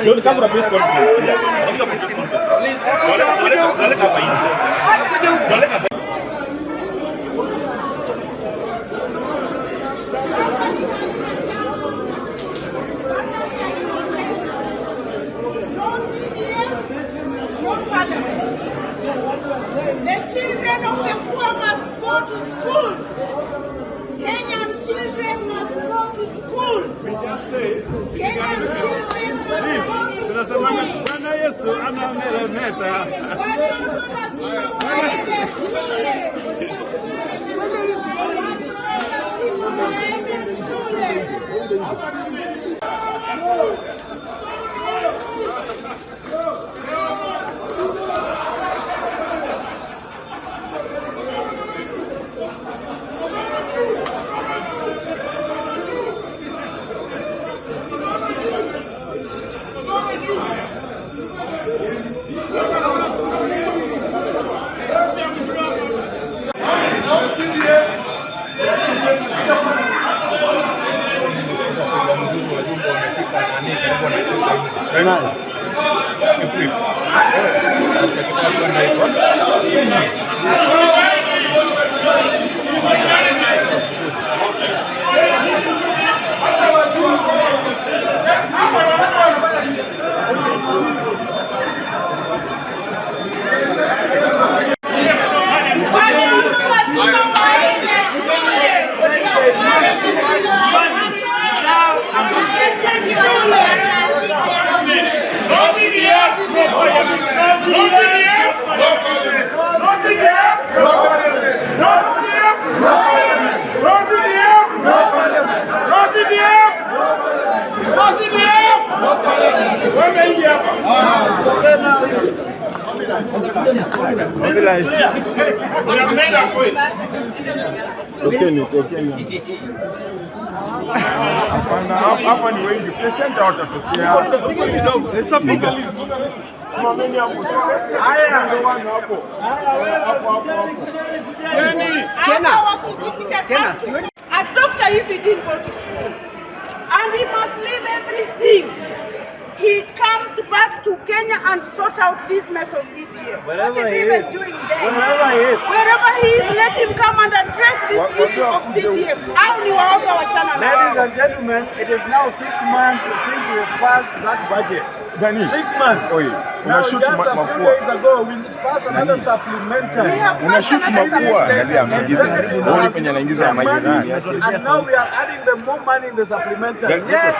Don't come to a press conference. The children of the poor must go to school. Kenyan children must go to school. Kenyan children must go to school. Bwana Yesu anameremeta. Watoto lazima waende shule. Waende shule. Hapa ni wengi. Present out atusia. Haya ndio hapo. Kena. A doctor, if he didn't go to school and he must leave everything, he comes back to Kenya and sort out this mess of CDF. What is he even doing there? Wherever he is, let him come and address this issue of CDF. Ladies and gentlemen, it is now 6 months since we passed that budget. 6 months. Now just a few days ago, we passed another supplementary. And now we are adding the more money in the supplementary. Yes,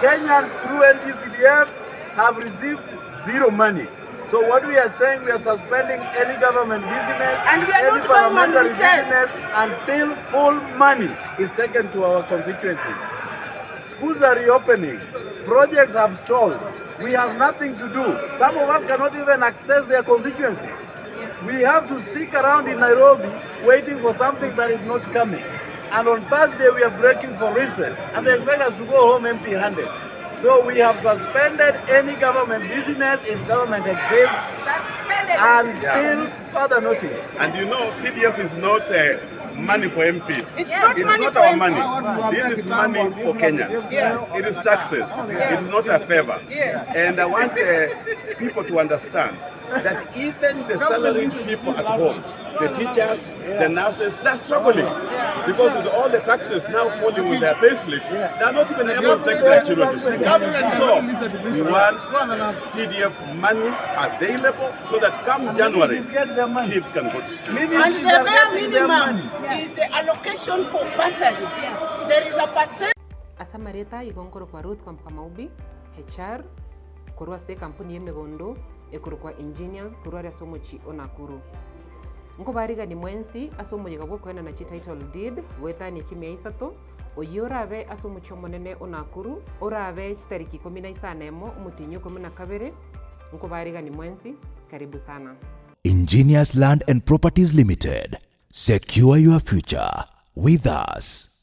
Kenyans through NDCDF have received zero money. So what we are saying, we are suspending any government business and we are not going on business until full money is taken to our constituencies. Schools are reopening. Projects have stalled. We have nothing to do. Some of us cannot even access their constituencies. We have to stick around in Nairobi waiting for something that is not coming. And on Thursday we are breaking for recess and they expect us to go home empty-handed. So we have suspended any government business if government exists until further notice. And you know, CDF is not money for MPs. It's not our money. This is money for Kenyans. It is taxes. It is not a favor. And I want people to understand that even the salaried people at home, the teachers, the nurses, they're struggling. Because with all the taxes now falling with their pay slips, they're not even able to take their children to school. So we want CDF money available so that come January, kids can go to school. And the bare minimum is the allocation for bursary. There is a percent. Asamareta igongoro kwa Ruth kwa Mkamaubi, HR, kurwa se kampuni yemegondo, ekurukwa engineers, kurwa ya somo chi onakuru. Nko bariga ni mwensi asomo yegabwo kwena na chi title deed weta ni chimia isato oyurabe asomo chomonene onakuru orabe chitariki 15 umutinyo 12 nko bariga ni mwensi karibu sana. Engineers Land and Properties Limited, Secure your future with us.